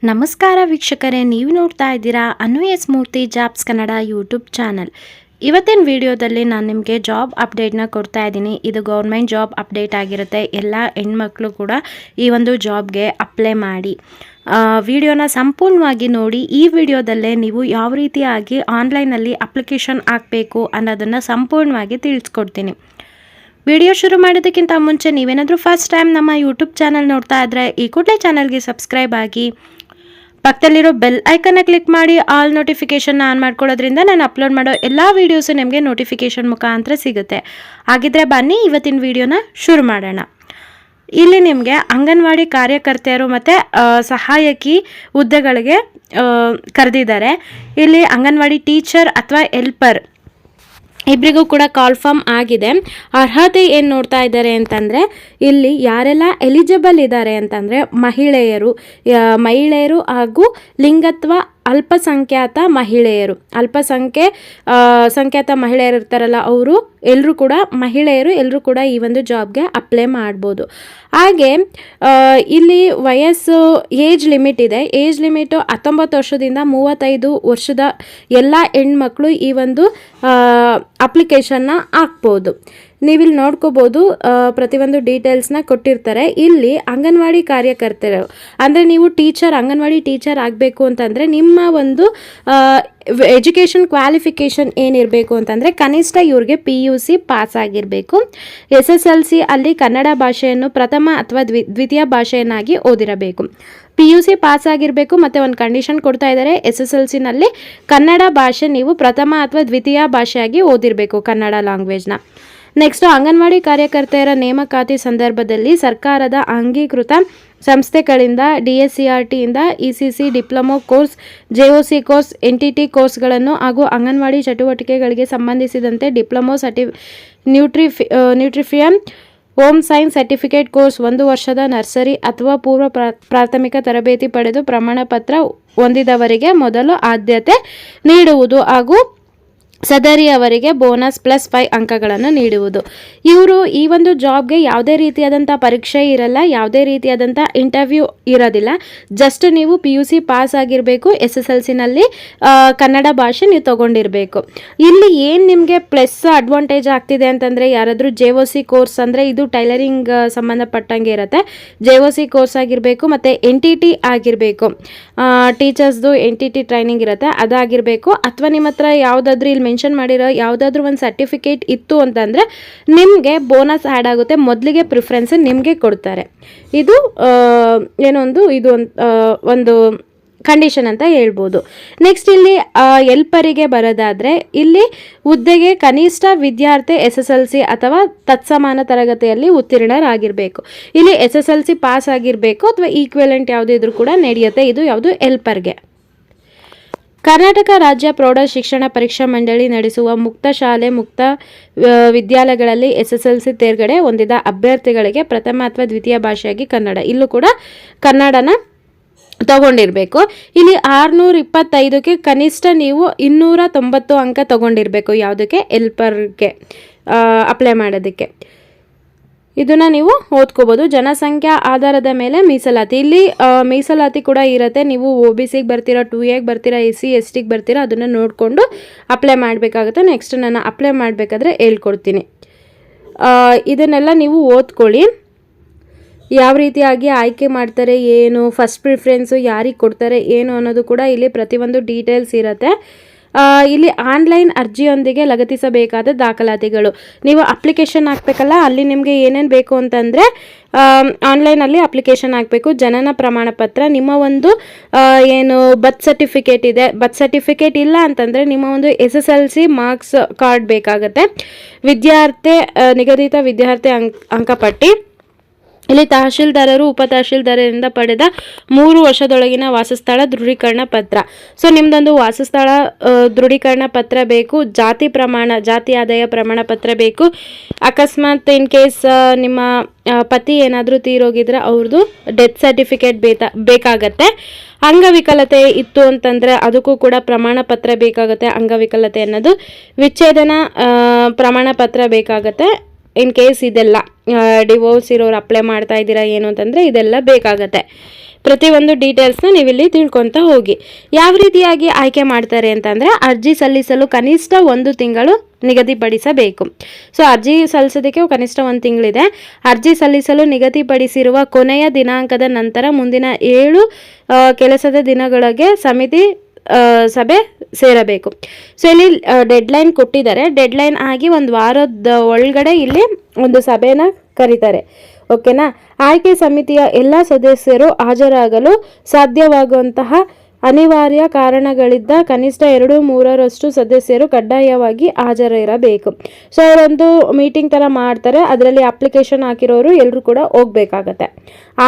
ನಮಸ್ಕಾರ ವೀಕ್ಷಕರೇ, ನೀವು ನೋಡ್ತಾ ಇದ್ದೀರಾ ಅನು ಎಸ್ ಮೂರ್ತಿ ಜಾಬ್ಸ್ ಕನ್ನಡ ಯೂಟ್ಯೂಬ್ ಚಾನಲ್. ಇವತ್ತಿನ ವಿಡಿಯೋದಲ್ಲಿ ನಾನು ನಿಮಗೆ ಜಾಬ್ ಅಪ್ಡೇಟ್ನ ಕೊಡ್ತಾ ಇದ್ದೀನಿ. ಇದು ಗೌರ್ಮೆಂಟ್ ಜಾಬ್ ಅಪ್ಡೇಟ್ ಆಗಿರುತ್ತೆ. ಎಲ್ಲ ಹೆಣ್ಮಕ್ಳು ಕೂಡ ಈ ಒಂದು ಜಾಬ್ಗೆ ಅಪ್ಲೈ ಮಾಡಿ. ವಿಡಿಯೋನ ಸಂಪೂರ್ಣವಾಗಿ ನೋಡಿ. ಈ ವಿಡಿಯೋದಲ್ಲೇ ನೀವು ಯಾವ ರೀತಿಯಾಗಿ ಆನ್ಲೈನಲ್ಲಿ ಅಪ್ಲಿಕೇಶನ್ ಹಾಕಬೇಕು ಅನ್ನೋದನ್ನು ಸಂಪೂರ್ಣವಾಗಿ ತಿಳಿಸ್ಕೊಡ್ತೀನಿ. ವಿಡಿಯೋ ಶುರು ಮಾಡೋದಕ್ಕಿಂತ ಮುಂಚೆ ನೀವೇನಾದರೂ ಫಸ್ಟ್ ಟೈಮ್ ನಮ್ಮ ಯೂಟ್ಯೂಬ್ ಚಾನಲ್ ನೋಡ್ತಾ ಇದ್ದರೆ ಈ ಕೂಡಲೇ ಚಾನಲ್ಗೆ ಸಬ್ಸ್ಕ್ರೈಬ್ ಆಗಿ ಪಕ್ಕದಲ್ಲಿರೋ ಬೆಲ್ ಐಕನ್ನ ಕ್ಲಿಕ್ ಮಾಡಿ ಆಲ್ ನೋಟಿಫಿಕೇಷನ್ನ ಆನ್ ಮಾಡ್ಕೊಳ್ಳೋದ್ರಿಂದ ನಾನು ಅಪ್ಲೋಡ್ ಮಾಡೋ ಎಲ್ಲ ವೀಡಿಯೋಸು ನಿಮಗೆ ನೋಟಿಫಿಕೇಷನ್ ಮುಖಾಂತರ ಸಿಗುತ್ತೆ. ಹಾಗಿದ್ರೆ ಬನ್ನಿ ಇವತ್ತಿನ ವಿಡಿಯೋನ ಶುರು ಮಾಡೋಣ. ಇಲ್ಲಿ ನಿಮಗೆ ಅಂಗನವಾಡಿ ಕಾರ್ಯಕರ್ತೆಯರು ಮತ್ತು ಸಹಾಯಕಿ ಹುದ್ದೆಗಳಿಗೆ ಕರೆದಿದ್ದಾರೆ. ಇಲ್ಲಿ ಅಂಗನವಾಡಿ ಟೀಚರ್ ಅಥವಾ ಹೆಲ್ಪರ್ ಇಬ್ಬರಿಗೂ ಕೂಡ ಕಾಲ್ ಫಾರ್ಮ್ ಆಗಿದೆ. ಅರ್ಹತೆ ಏನು ನೋಡ್ತಾ ಇದ್ದಾರೆ ಅಂತಂದರೆ, ಇಲ್ಲಿ ಯಾರೆಲ್ಲ ಎಲಿಜಿಬಲ್ ಇದ್ದಾರೆ ಅಂತಂದರೆ ಮಹಿಳೆಯರು ಹಾಗೂ ಲಿಂಗತ್ವ ಅಲ್ಪಸಂಖ್ಯಾತ ಮಹಿಳೆಯರು, ಸಂಖ್ಯಾತ ಮಹಿಳೆಯರು ಇರ್ತಾರಲ್ಲ, ಅವರು ಎಲ್ಲರೂ ಕೂಡ ಮಹಿಳೆಯರು ಎಲ್ಲರೂ ಕೂಡ ಈ ಒಂದು ಜಾಬ್ಗೆ ಅಪ್ಲೈ ಮಾಡ್ಬೋದು. ಹಾಗೆ ಇಲ್ಲಿ ವಯಸ್ಸು ಏಜ್ ಲಿಮಿಟ್ ಇದೆ. ಏಜ್ ಲಿಮಿಟು 19 ವರ್ಷದಿಂದ 35 ವರ್ಷದ ಎಲ್ಲ ಹೆಣ್ಮಕ್ಳು ಈ ಒಂದು ಅಪ್ಲಿಕೇಶನ್ನ ಹಾಕ್ಬೋದು. ನೀವಿಲ್ಲಿ ನೋಡ್ಕೋಬೋದು, ಪ್ರತಿಯೊಂದು ಡೀಟೇಲ್ಸ್ನ ಕೊಟ್ಟಿರ್ತಾರೆ. ಇಲ್ಲಿ ಅಂಗನವಾಡಿ ಕಾರ್ಯಕರ್ತರು ಅಂದರೆ ನೀವು ಅಂಗನವಾಡಿ ಟೀಚರ್ ಆಗಬೇಕು ಅಂತಂದರೆ ನಿಮ್ಮ ಒಂದು ಎಜುಕೇಷನ್ ಕ್ವಾಲಿಫಿಕೇಷನ್ ಏನಿರಬೇಕು ಅಂತಂದರೆ ಕನಿಷ್ಠ ಇವ್ರಿಗೆ PUC ಪಾಸ್ ಆಗಿರಬೇಕು. SSLC ಅಲ್ಲಿ ಕನ್ನಡ ಭಾಷೆಯನ್ನು ಪ್ರಥಮ ಅಥವಾ ದ್ವಿತೀಯ ಭಾಷೆಯನ್ನಾಗಿ ಓದಿರಬೇಕು. PUC ಪಾಸ್ ಆಗಿರಬೇಕು. ಮತ್ತು ಒಂದು ಕಂಡೀಷನ್ ಕೊಡ್ತಾ ಇದ್ದಾರೆ, SSLCನಲ್ಲಿ ಕನ್ನಡ ಭಾಷೆ ನೀವು ಪ್ರಥಮ ಅಥವಾ ದ್ವಿತೀಯ ಭಾಷೆಯಾಗಿ ಓದಿರಬೇಕು, ಕನ್ನಡ ಲ್ಯಾಂಗ್ವೇಜ್ನ. ನೆಕ್ಸ್ಟು ಅಂಗನವಾಡಿ ಕಾರ್ಯಕರ್ತೆಯರ ನೇಮಕಾತಿ ಸಂದರ್ಭದಲ್ಲಿ ಸರ್ಕಾರದ ಅಂಗೀಕೃತ ಸಂಸ್ಥೆಗಳಿಂದ DSCRTಯಿಂದ ECC diploma course, JOC course, NTT ಕೋರ್ಸ್ಗಳನ್ನು ಹಾಗೂ ಅಂಗನವಾಡಿ ಚಟುವಟಿಕೆಗಳಿಗೆ ಸಂಬಂಧಿಸಿದಂತೆ ಡಿಪ್ಲೊಮೊ ನ್ಯೂಟ್ರಿಫಿಯನ್ ಹೋಮ್ ಸೈನ್ಸ್ ಸರ್ಟಿಫಿಕೇಟ್ ಕೋರ್ಸ್, 1 ವರ್ಷದ ನರ್ಸರಿ ಅಥವಾ ಪೂರ್ವ ಪ್ರಾಥಮಿಕ ತರಬೇತಿ ಪಡೆದು ಪ್ರಮಾಣ ಪತ್ರ ಹೊಂದಿದವರಿಗೆ ಮೊದಲು ಆದ್ಯತೆ ನೀಡುವುದು ಹಾಗೂ ಸದರಿಯವರಿಗೆ ಬೋನಸ್ +5 ಅಂಕಗಳನ್ನು ನೀಡುವುದು. ಇವರು ಈ ಒಂದು ಜಾಬ್ಗೆ ಯಾವುದೇ ರೀತಿಯಾದಂಥ ಪರೀಕ್ಷೆ ಇರಲ್ಲ, ಯಾವುದೇ ರೀತಿಯಾದಂಥ ಇಂಟರ್ವ್ಯೂ ಇರೋದಿಲ್ಲ. ಜಸ್ಟ್ ನೀವು PUC ಪಾಸ್ ಆಗಿರಬೇಕು, SSLCನಲ್ಲಿ ಕನ್ನಡ ಭಾಷೆ ನೀವು ತೊಗೊಂಡಿರಬೇಕು. ಇಲ್ಲಿ ಏನು ನಿಮಗೆ ಪ್ಲಸ್ ಅಡ್ವಾಂಟೇಜ್ ಆಗ್ತಿದೆ ಅಂತಂದರೆ, ಯಾರಾದರೂ JOC ಕೋರ್ಸ್ ಅಂದರೆ ಇದು ಟೈಲರಿಂಗ್ ಸಂಬಂಧಪಟ್ಟಂಗೆ ಇರುತ್ತೆ, JOC ಕೋರ್ಸ್ ಆಗಿರಬೇಕು. ಮತ್ತು NTT ಆಗಿರಬೇಕು, ಟೀಚರ್ಸ್ದು NTT ಟ್ರೈನಿಂಗ್ ಇರುತ್ತೆ, ಅದಾಗಿರಬೇಕು. ಅಥವಾ ನಿಮ್ಮ ಹತ್ರ ಯಾವುದಾದ್ರೂ ಇಲ್ಲಿ ಮೆನ್ಷನ್ ಮಾಡಿರೋ ಯಾವುದಾದ್ರೂ ಒಂದು ಸರ್ಟಿಫಿಕೇಟ್ ಇತ್ತು ಅಂತಂದರೆ ನಿಮಗೆ ಬೋನಸ್ ಆ್ಯಡ್ ಆಗುತ್ತೆ. ಮೊದಲಿಗೆ ಪ್ರಿಫರೆನ್ಸ್ ನಿಮಗೆ ಕೊಡ್ತಾರೆ. ಇದು ಒಂದು ಕಂಡೀಷನ್ ಅಂತ ಹೇಳ್ಬೋದು. ನೆಕ್ಸ್ಟ್ ಇಲ್ಲಿ ಹೆಲ್ಪರಿಗೆ ಬರೋದಾದರೆ, ಇಲ್ಲಿ ಹುದ್ದೆಗೆ ಕನಿಷ್ಠ ವಿದ್ಯಾರ್ಥಿ SSLC ಅಥವಾ ತತ್ಸಮಾನ ತರಗತಿಯಲ್ಲಿ ಉತ್ತೀರ್ಣರಾಗಿರಬೇಕು. ಇಲ್ಲಿ SSLC ಪಾಸ್ ಆಗಿರಬೇಕು ಅಥವಾ ಈಕ್ವಲೆಂಟ್ ಯಾವುದೇ ಇದ್ರೂ ಕೂಡ ನಡೆಯುತ್ತೆ. ಇದು ಯಾವುದು ಹೆಲ್ಪರ್ಗೆ. ಕರ್ನಾಟಕ ರಾಜ್ಯ ಪ್ರೌಢ ಶಿಕ್ಷಣ ಪರೀಕ್ಷಾ ಮಂಡಳಿ ನಡೆಸುವ ಮುಕ್ತ ಶಾಲೆ, ಮುಕ್ತ ವಿದ್ಯಾಲಯಗಳಲ್ಲಿ SSLC ತೇರ್ಗಡೆ ಹೊಂದಿದ ಅಭ್ಯರ್ಥಿಗಳಿಗೆ ಪ್ರಥಮ ಅಥವಾ ದ್ವಿತೀಯ ಭಾಷೆಯಾಗಿ ಕನ್ನಡ, ಇಲ್ಲೂ ಕೂಡ ಕನ್ನಡನ ತಗೊಂಡಿರಬೇಕು. ಇಲ್ಲಿ 625ಕ್ಕೆ ಕನಿಷ್ಠ ನೀವು 290 ಅಂಕ ತಗೊಂಡಿರಬೇಕು. ಯಾವುದಕ್ಕೆ? ಹೆಲ್ಪರ್ಗೆ ಅಪ್ಲೈ ಮಾಡೋದಕ್ಕೆ. ಇದನ್ನು ನೀವು ಓದ್ಕೋಬೋದು. ಜನಸಂಖ್ಯಾ ಆಧಾರದ ಮೇಲೆ ಮೀಸಲಾತಿ, ಇಲ್ಲಿ ಮೀಸಲಾತಿ ಕೂಡ ಇರುತ್ತೆ. ನೀವು OBCಗೆ ಬರ್ತೀರಾ, 2Aಗೆ ಬರ್ತೀರಾ, SC STಗೆ ಬರ್ತೀರಾ, ಅದನ್ನು ನೋಡಿಕೊಂಡು ಅಪ್ಲೈ ಮಾಡಬೇಕಾಗುತ್ತೆ. ನೆಕ್ಸ್ಟ್ ನಾನು ಅಪ್ಲೈ ಮಾಡಬೇಕಾದ್ರೆ ಹೇಳ್ಕೊಡ್ತೀನಿ. ಇದನ್ನೆಲ್ಲ ನೀವು ಓದ್ಕೊಳ್ಳಿ. ಯಾವ ರೀತಿಯಾಗಿ ಆಯ್ಕೆ ಮಾಡ್ತಾರೆ, ಏನು ಫಸ್ಟ್ ಪ್ರಿಫರೆನ್ಸು ಯಾರಿಗೆ ಕೊಡ್ತಾರೆ, ಏನು ಅನ್ನೋದು ಕೂಡ ಇಲ್ಲಿ ಪ್ರತಿಯೊಂದು ಡೀಟೇಲ್ಸ್ ಇರುತ್ತೆ. ಇಲ್ಲಿ ಆನ್ಲೈನ್ ಅರ್ಜಿಯೊಂದಿಗೆ ಲಗತ್ತಿಸಬೇಕಾದ ದಾಖಲಾತಿಗಳು, ನೀವು ಅಪ್ಲಿಕೇಶನ್ ಹಾಕಬೇಕಲ್ಲ, ಅಲ್ಲಿ ನಿಮಗೆ ಏನೇನು ಬೇಕು ಅಂತಂದರೆ ಆನ್ಲೈನಲ್ಲಿ ಅಪ್ಲಿಕೇಶನ್ ಹಾಕಬೇಕು. ಜನನ ಪ್ರಮಾಣ ಪತ್ರ, ನಿಮ್ಮ ಒಂದು ಏನು ಬರ್ತ್ ಸರ್ಟಿಫಿಕೇಟ್ ಇದೆ, ಬರ್ತ್ ಸರ್ಟಿಫಿಕೇಟ್ ಇಲ್ಲ ಅಂತಂದರೆ ನಿಮ್ಮ ಒಂದು SSLC ಮಾರ್ಕ್ಸ್ ಕಾರ್ಡ್ ಬೇಕಾಗುತ್ತೆ. ನಿಗದಿತ ವಿದ್ಯಾರ್ಥಿ ಅಂಕಪಟ್ಟಿ. ಇಲ್ಲಿ ತಹಶೀಲ್ದಾರರು, ಉಪ ತಹಶೀಲ್ದಾರರಿಂದ ಪಡೆದ 3 ವರ್ಷದೊಳಗಿನ ವಾಸಸ್ಥಳ ದೃಢೀಕರಣ ಪತ್ರ. ಸೊ ನಿಮ್ಮದೊಂದು ವಾಸಸ್ಥಳ ದೃಢೀಕರಣ ಪತ್ರ ಬೇಕು. ಜಾತಿ ಆದಾಯ ಪ್ರಮಾಣ ಪತ್ರ ಬೇಕು. ಅಕಸ್ಮಾತ್ ಇನ್ ಕೇಸ್ ನಿಮ್ಮ ಪತಿ ಏನಾದರೂ ತೀರೋಗಿದ್ರೆ ಅವ್ರದ್ದು ಡೆತ್ ಸರ್ಟಿಫಿಕೇಟ್ ಬೇಕಾಗತ್ತೆ. ಅಂಗವಿಕಲತೆ ಇತ್ತು ಅಂತಂದರೆ ಅದಕ್ಕೂ ಕೂಡ ಪ್ರಮಾಣ ಪತ್ರ ಬೇಕಾಗುತ್ತೆ. ಅಂಗವಿಕಲತೆ ಅನ್ನೋದು ವಿಚ್ಛೇದನ ಪ್ರಮಾಣ ಪತ್ರ ಬೇಕಾಗತ್ತೆ. ಇನ್ ಕೇಸ್ ಇದೆಲ್ಲ ಡಿವೋರ್ಸ್ ಇರೋರು ಅಪ್ಲೈ ಮಾಡ್ತಾ ಇದ್ದೀರಾ ಏನು ಅಂತಂದರೆ ಇದೆಲ್ಲ ಬೇಕಾಗತ್ತೆ. ಪ್ರತಿಯೊಂದು ಡೀಟೇಲ್ಸ್ನ ನೀವಿಲ್ಲಿ ತಿಳ್ಕೊತಾ ಹೋಗಿ. ಯಾವ ರೀತಿಯಾಗಿ ಆಯ್ಕೆ ಮಾಡ್ತಾರೆ ಅಂತಂದರೆ ಅರ್ಜಿ ಸಲ್ಲಿಸಲು ಕನಿಷ್ಠ 1 ತಿಂಗಳು ನಿಗದಿಪಡಿಸಬೇಕು. ಸೊ ಅರ್ಜಿ ಸಲ್ಲಿಸೋದಕ್ಕೆ ಕನಿಷ್ಠ 1 ತಿಂಗಳಿದೆ. ಅರ್ಜಿ ಸಲ್ಲಿಸಲು ನಿಗದಿಪಡಿಸಿರುವ ಕೊನೆಯ ದಿನಾಂಕದ ನಂತರ ಮುಂದಿನ 7 ಕೆಲಸದ ದಿನಗಳಿಗೆ ಸಮಿತಿ ಸಭೆ ಸೇರಬೇಕು. ಸೊ ಇಲ್ಲಿ ಡೆಡ್ಲೈನ್ ಕೊಟ್ಟಿದ್ದಾರೆ. ಡೆಡ್ಲೈನ್ ಆಗಿ 1 ವಾರದ ಒಳಗಡೆ ಇಲ್ಲಿ ಒಂದು ಸಭೆನ ಕರೀತಾರೆ. ಓಕೆನಾ. ಆಯ್ಕೆ ಸಮಿತಿಯ ಎಲ್ಲ ಸದಸ್ಯರು ಹಾಜರಾಗಲು ಸಾಧ್ಯವಾಗುವಂತಹ ಅನಿವಾರ್ಯ ಕಾರಣಗಳಿದ್ದ ಕನಿಷ್ಠ 2/3 ಸದಸ್ಯರು ಕಡ್ಡಾಯವಾಗಿ ಹಾಜರಿರಬೇಕು. ಸೊ ಅವರೊಂದು ಮೀಟಿಂಗ್ ಥರ ಮಾಡ್ತಾರೆ. ಅದರಲ್ಲಿ ಅಪ್ಲಿಕೇಶನ್ ಹಾಕಿರೋರು ಎಲ್ಲರೂ ಕೂಡ ಹೋಗಬೇಕಾಗತ್ತೆ.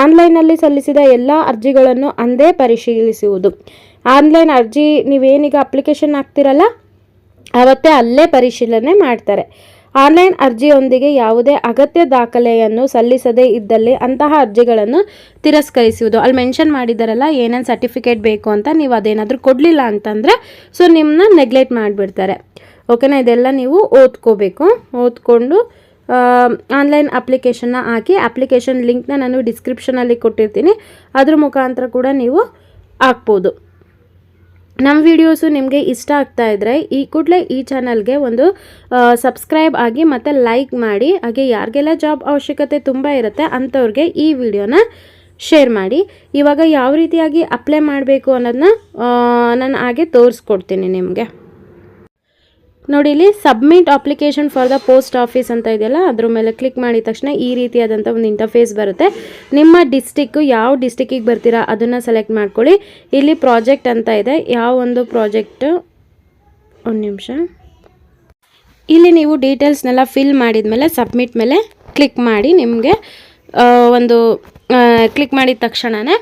ಆನ್ಲೈನಲ್ಲಿ ಸಲ್ಲಿಸಿದ ಎಲ್ಲ ಅರ್ಜಿಗಳನ್ನು ಅಂದೇ ಪರಿಶೀಲಿಸುವುದು. ಆನ್ಲೈನ್ ಅರ್ಜಿ ನೀವೇನೀಗ ಅಪ್ಲಿಕೇಶನ್ ಹಾಕ್ತಿರಲ್ಲ ಆವತ್ತೇ ಅಲ್ಲೇ ಪರಿಶೀಲನೆ ಮಾಡ್ತಾರೆ. ಆನ್ಲೈನ್ ಅರ್ಜಿಯೊಂದಿಗೆ ಯಾವುದೇ ಅಗತ್ಯ ದಾಖಲೆಯನ್ನು ಸಲ್ಲಿಸದೇ ಇದ್ದಲ್ಲಿ ಅಂತಹ ಅರ್ಜಿಗಳನ್ನು ತಿರಸ್ಕರಿಸುವುದು. ಅಲ್ಲಿ ಮೆನ್ಷನ್ ಮಾಡಿದಾರಲ್ಲ ಏನೇನು ಸರ್ಟಿಫಿಕೇಟ್ ಬೇಕು ಅಂತ, ನೀವು ಅದೇನಾದರೂ ಕೊಡಲಿಲ್ಲ ಅಂತಂದರೆ ಸೊ ನಿಮ್ಮನ್ನ ನೆಗ್ಲೆಕ್ಟ್ ಮಾಡಿಬಿಡ್ತಾರೆ. ಓಕೆನಾ. ಇದೆಲ್ಲ ನೀವು ಓದ್ಕೋಬೇಕು. ಓದ್ಕೊಂಡು ಆನ್ಲೈನ್ ಅಪ್ಲಿಕೇಶನ್ನ ಹಾಕಿ. ಅಪ್ಲಿಕೇಶನ್ ಲಿಂಕ್ನ ನಾನು ಡಿಸ್ಕ್ರಿಪ್ಷನಲ್ಲಿ ಕೊಟ್ಟಿರ್ತೀನಿ, ಅದ್ರ ಮುಖಾಂತರ ಕೂಡ ನೀವು ಹಾಕ್ಬೋದು. ನಮ್ಮ ವಿಡಿಯೋಸು ನಿಮಗೆ ಇಷ್ಟ ಆಗ್ತಾ ಇದ್ದರೆ ಈ ಕೂಡಲೇ ಈ ಚಾನಲ್ಗೆ ಒಂದು ಸಬ್ಸ್ಕ್ರೈಬ್ ಆಗಿ ಮತ್ತು ಲೈಕ್ ಮಾಡಿ. ಹಾಗೆ ಯಾರಿಗೆಲ್ಲ ಜಾಬ್ ಅವಶ್ಯಕತೆ ತುಂಬ ಇರುತ್ತೆ ಅಂಥವ್ರಿಗೆ ಈ ವಿಡಿಯೋನ ಶೇರ್ ಮಾಡಿ. ಇವಾಗ ಯಾವ ರೀತಿಯಾಗಿ ಅಪ್ಲೈ ಮಾಡಬೇಕು ಅನ್ನೋದನ್ನ ನಾನು ಹಾಗೆ ತೋರಿಸ್ಕೊಡ್ತೀನಿ ನಿಮಗೆ. ನೋಡಿ, ಇಲ್ಲಿ submit application for the post office ಅಂತ ಇದೆಯಲ್ಲ, ಅದ್ರ ಮೇಲೆ ಕ್ಲಿಕ್ ಮಾಡಿದ ತಕ್ಷಣ ಈ ರೀತಿಯಾದಂಥ ಒಂದು ಇಂಟರ್ಫೇಸ್ ಬರುತ್ತೆ. ನಿಮ್ಮ ಡಿಸ್ಟಿಕ್ಕು ಯಾವ ಡಿಸ್ಟಿಕ್ಕಿಗೆ ಬರ್ತೀರಾ ಅದನ್ನು ಸೆಲೆಕ್ಟ್ ಮಾಡ್ಕೊಳ್ಳಿ. ಇಲ್ಲಿ ಪ್ರಾಜೆಕ್ಟ್ ಅಂತ ಇದೆ. ಯಾವ ಒಂದು ಪ್ರಾಜೆಕ್ಟ್, ಒಂದು ನಿಮಿಷ. ಇಲ್ಲಿ ನೀವು ಡೀಟೇಲ್ಸ್ನೆಲ್ಲ ಫಿಲ್ ಮಾಡಿದ ಮೇಲೆ ಸಬ್ಮಿಟ್ ಮೇಲೆ ಕ್ಲಿಕ್ ಮಾಡಿ. ನಿಮಗೆ ಒಂದು ಕ್ಲಿಕ್ ಮಾಡಿದ ತಕ್ಷಣವೇ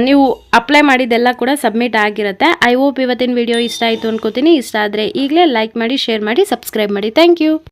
ನೀವು ಅಪ್ಲೈ ಮಾಡಿದ್ದೆಲ್ಲ ಕೂಡ ಸಬ್ಮಿಟ್ ಆಗಿರುತ್ತೆ. ಐ ಹೋಪ್ ಇವತ್ತಿನ ವಿಡಿಯೋ ಇಷ್ಟ ಆಯಿತು ಅನ್ಕೋತೀನಿ. ಇಷ್ಟ ಆದರೆ ಈಗಲೇ ಲೈಕ್ ಮಾಡಿ, ಶೇರ್ ಮಾಡಿ, ಸಬ್ಸ್ಕ್ರೈಬ್ ಮಾಡಿ. Thank you.